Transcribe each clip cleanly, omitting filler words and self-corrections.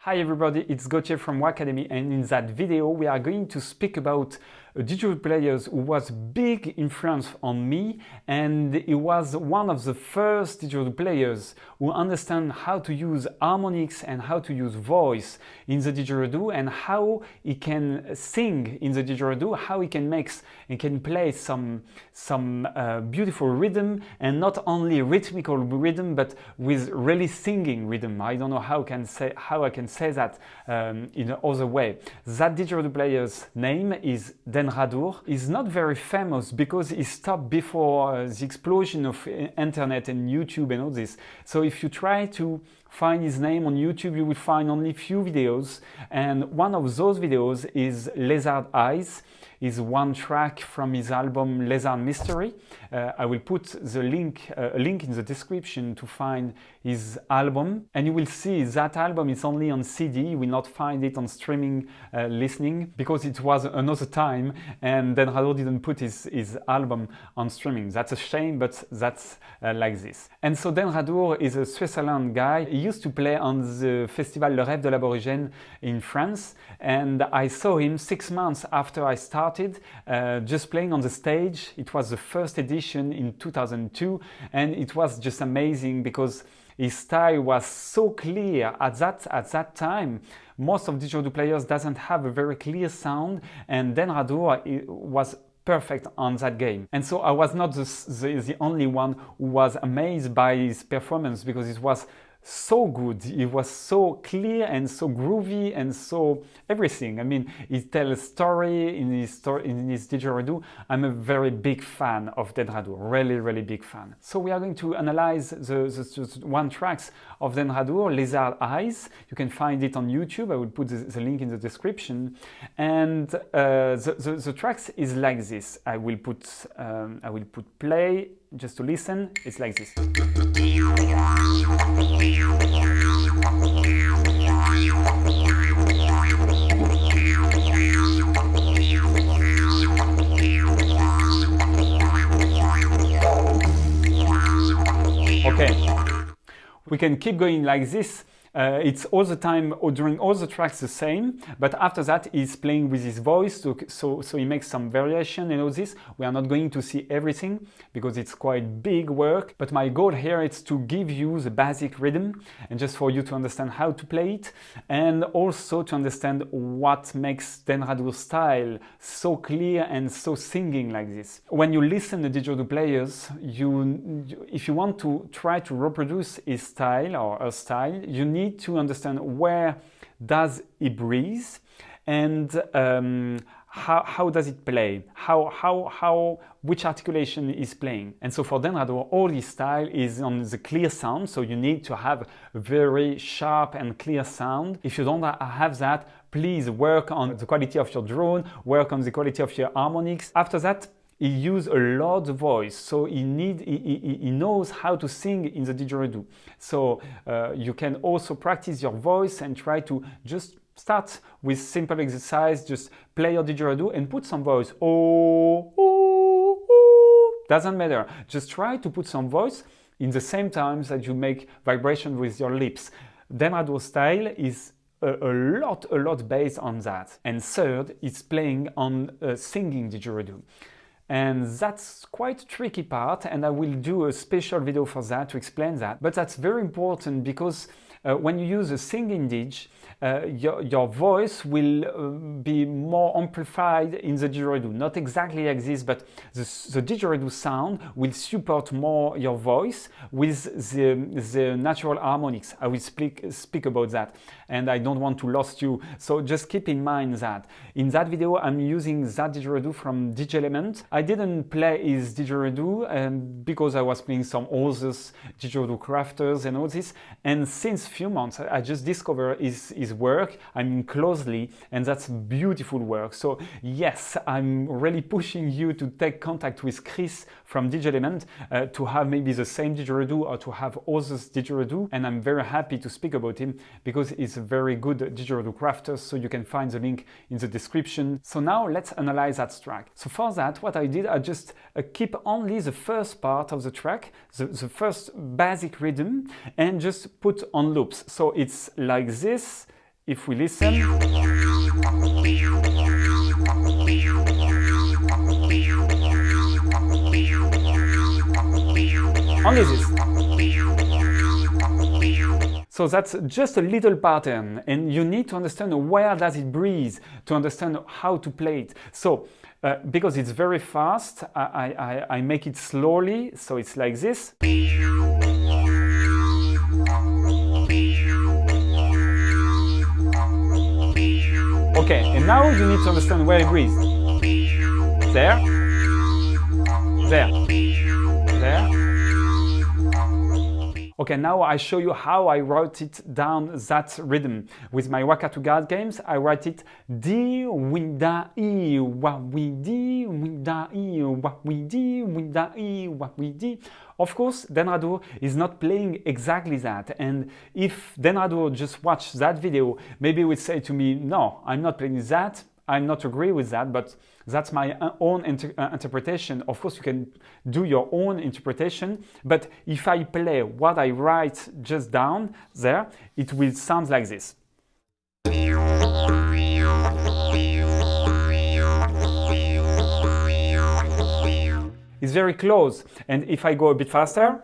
Hi everybody, it's Gauthier from Wakademy, and in that video we are going to speak about a didgeridoo player who was big influence on me, and he was one of the first didgeridoo players who understand how to use harmonics and how to use voice in the didgeridoo, and how he can sing in the didgeridoo, how he can make and can play some beautiful rhythm, and not only rhythmical rhythm but with really singing rhythm. I don't know how I can say that in another way. That didgeridoo player's name is Denra Durr. He's not very famous because he stopped before the explosion of internet and YouTube and all this. So if you try to find his name on YouTube, you will find only few videos, and one of those videos is Leasar Eyes, is one track from his album Leasar Mystery. I will put the link in the description to find his album, and you will see that album is only on CD. You will not find it on streaming listening because it was another time, and then Denraur didn't put his album on streaming. That's a shame, but that's like this. And so Denra Durr is a Switzerland guy. He used to play on the festival Le Rêve de l'Aborigène in France, and I saw him 6 months after I started just playing on the stage. It was the first edition in 2002, and it was just amazing because his style was so clear at that time. Most of didgeridoo players doesn't have a very clear sound, and Denra Durr was perfect on that game. And so I was not the only one who was amazed by his performance, because it was so good. It was so clear and so groovy and so everything. I mean, he tells a story in his didgeridoo. I'm a very big fan of Denra Durr, really big fan. So we are going to analyze the one tracks of Denra Durr, Leasar Eyes. You can find it on YouTube. I will put the link in the description. And the tracks is like this. I will put play just to listen. It's like this. Okay, we can keep going like this. It's all the time, or during all the tracks, the same, but after that he's playing with his voice, so he makes some variation and all this. We are not going to see everything because it's quite big work, but my goal here is to give you the basic rhythm, and just for you to understand how to play it, and also to understand what makes Denra Durr's style so clear and so singing like this. When you listen to didgeridoo players, if you want to try to reproduce his style or her style, you need to understand where does he breathe, and how does it play, which articulation is playing. And so for Denra Durr, all his style is on the clear sound, so you need to have a very sharp and clear sound. If you don't have that, please work on the quality of your drone, work on the quality of your harmonics. After that, he uses a loud voice, so he knows how to sing in the didgeridoo. So you can also practice your voice and try to just start with simple exercise. Just play your didgeridoo and put some voice. Oh, oh, oh. Doesn't matter. Just try to put some voice in the same time that you make vibration with your lips. Denra Durr's style is a lot based on that. And third, it's playing on singing didgeridoo. And that's quite a tricky part, and I will do a special video for that to explain that. But that's very important because when you use a singing didge, your voice will be more amplified in the didgeridoo. Not exactly like this, but the didgeridoo sound will support more your voice with the natural harmonics. I will speak about that, and I don't want to lose you. So just keep in mind that. In that video, I'm using that didgeridoo from Didgeridoo. I didn't play his didgeridoo because I was playing some other didgeridoo crafters and all this. And since few months, I just discovered his work. I'm closely, and that's beautiful work. So yes, I'm really pushing you to take contact with Chris from Didgeridoo to have maybe the same didgeridoo or to have other didgeridoo. And I'm very happy to speak about him because he's a very good didgeridoo crafter. So you can find the link in the description. So now let's analyze that track. So for that, what I did, I just keep only the first part of the track, the first basic rhythm, and just put on loops. So it's like this, if we listen, only this. So that's just a little pattern, and you need to understand where does it breathe to understand how to play it. So because it's very fast, I make it slowly, so it's like this. Okay, and now you need to understand where it breathes. There, there, there. Okay, now I show you how I wrote it down, that rhythm. With my WAKATOO guard games, I write it di, wi, da, I, wa, wi, di, wi, da, I, wa, wi, di, wi, da, I, wa, wi, di. Of course, Denra Durr is not playing exactly that, and if Denra Durr just watched that video, maybe would say to me, no, I'm not playing that, I'm not agree with that, but that's my own interpretation. Of course, you can do your own interpretation, but if I play what I write just down there, it will sound like this. It's very close, and if I go a bit faster,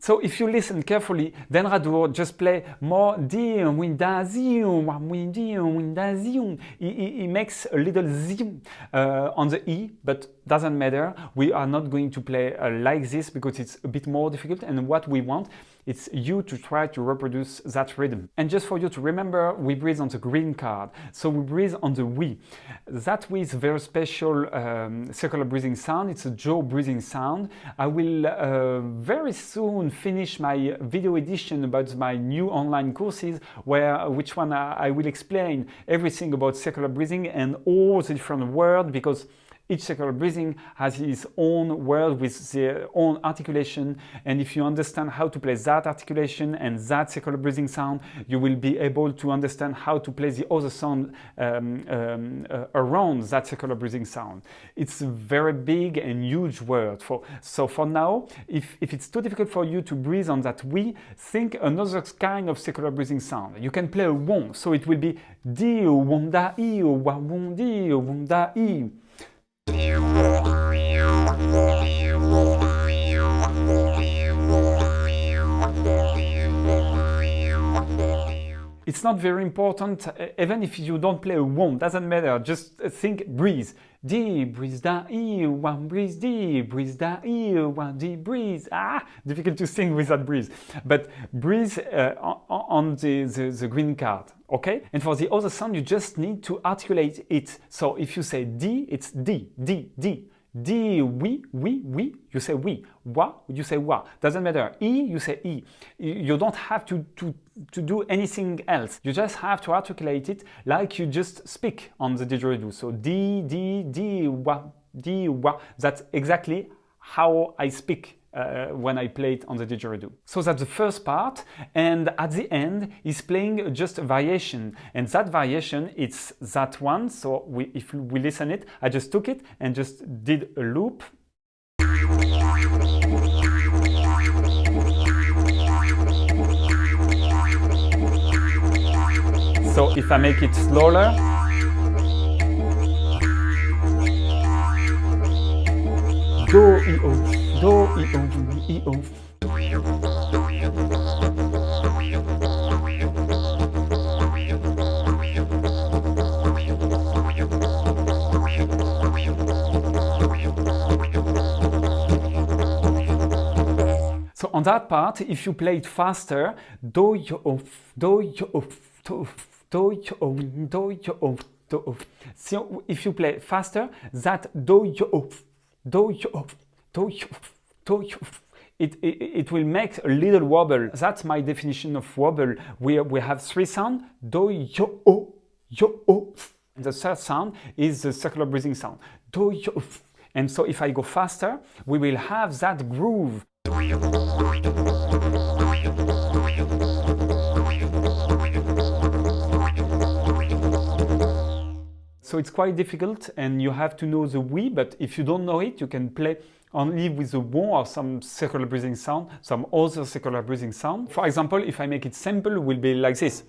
so if you listen carefully, Denra Durr just play more di, wi, da, zi, wa, wi, di, wi, da, zi. He makes a little zi on the E, but doesn't matter. We are not going to play like this because it's a bit more difficult, and what we want it's you to try to reproduce that rhythm. And just for you to remember, we breathe on the green card, so we breathe on the we. That we is a very special circular breathing sound. It's a jaw breathing sound. I will very soon finish my video edition about my new online courses, which one I will explain everything about circular breathing and all the different words, because each circular breathing has its own word with their own articulation, and if you understand how to play that articulation and that circular breathing sound, you will be able to understand how to play the other sound around that circular breathing sound. It's a very big and huge word. So for now, if it's too difficult for you to breathe on that we, think another kind of circular breathing sound. You can play a won, so it will be di, won, da, I, wa, won, di, won, da, I. It's not very important, even if you don't play a won, doesn't matter, just think breathe. Di, breathe, da, I, one, breathe, di, breathe, da, I, one, di, breathe. Difficult to sing with that breathe. But breathe on the green card, okay? And for the other sound, you just need to articulate it. So if you say di, it's di, di, di. Di, we, you say we. Wa, you say wa. Doesn't matter. I, you say I. You don't have to do anything else. You just have to articulate it like you just speak on the didgeridoo. So di, di, di, wa, di, wa. That's exactly how I speak when I play it on the didgeridoo. So that's the first part, and at the end is playing just a variation, and that variation it's that one. So if we listen it, I just took it and just did a loop. So if I make it slower, do, I, o. Do, I, o, I, o. So on that part, if you play it faster, do, yo, o, do, yo, o, do, yo, o, do, yo, o, do, o. So if you play faster, that do, yo, o, do, yo, o, it will make a little wobble. That's my definition of wobble. We have three sounds: do, yo, o, yo, o. And the third sound is the circular breathing sound: do, yo, o. And so if I go faster, we will have that groove. So it's quite difficult, and you have to know the we, but if you don't know it, you can play only with the wah or some circular breathing sound, some other circular breathing sound. For example, if I make it simple, it will be like this.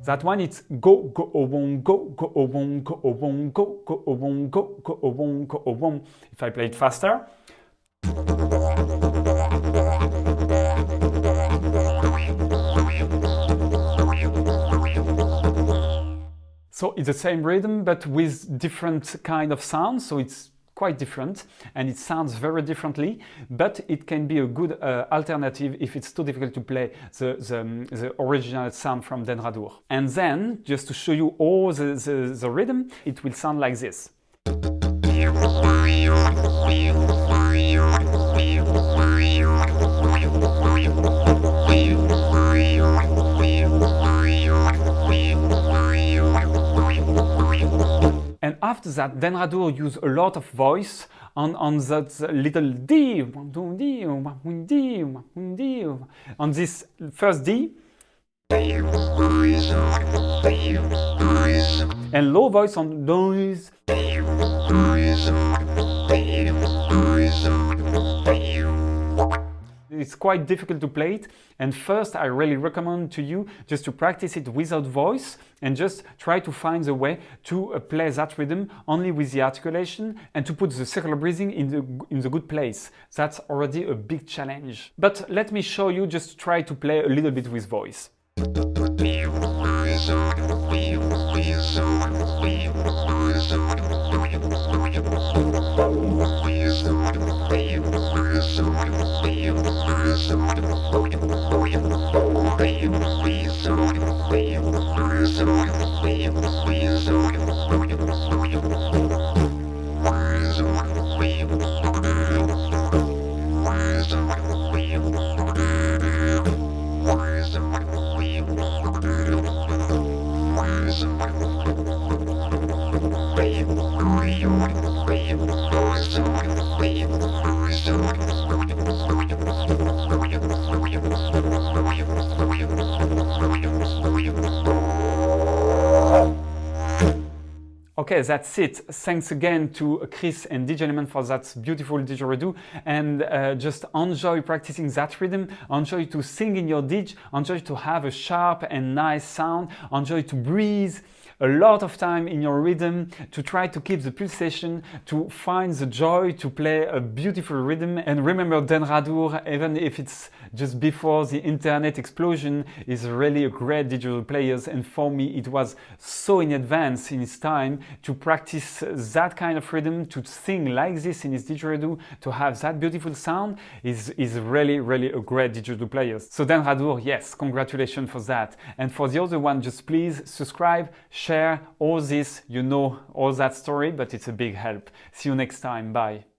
That one, it's go, go, o-wong, go, go, o-wong, go, o-wong, go, go, o-wong, go, go, o-wong, go, o-wong. If I play it faster. So it's the same rhythm, but with different kind of sounds, so it's quite different, and it sounds very differently, but it can be a good alternative if it's too difficult to play the original sound from Denra Durr. And then, just to show you all the rhythm, it will sound like this. And after that, Denra Durr used a lot of voice on that little D, on this first D, and low voice on noise. It's quite difficult to play it, and first I really recommend to you just to practice it without voice and just try to find the way to play that rhythm only with the articulation and to put the circular breathing in the good place. That's already a big challenge. But let me show you, just try to play a little bit with voice. Okay, that's it. Thanks again to Chris and DJ Element for that beautiful didgeridoo, and just enjoy practicing that rhythm, enjoy to sing in your didge, enjoy to have a sharp and nice sound, enjoy to breathe a lot of time in your rhythm, to try to keep the pulsation, to find the joy to play a beautiful rhythm. And remember, Denra Durr, even if it's just before the internet explosion, is really a great didgeridoo player, and for me it was so in advance in his time to practice that kind of rhythm, to sing like this in his didgeridoo, to have that beautiful sound, is really a great didgeridoo player. So Denra Durr, yes, congratulations for that. And for the other one, just please subscribe, share all this, you know all that story, but it's a big help. See you next time. Bye.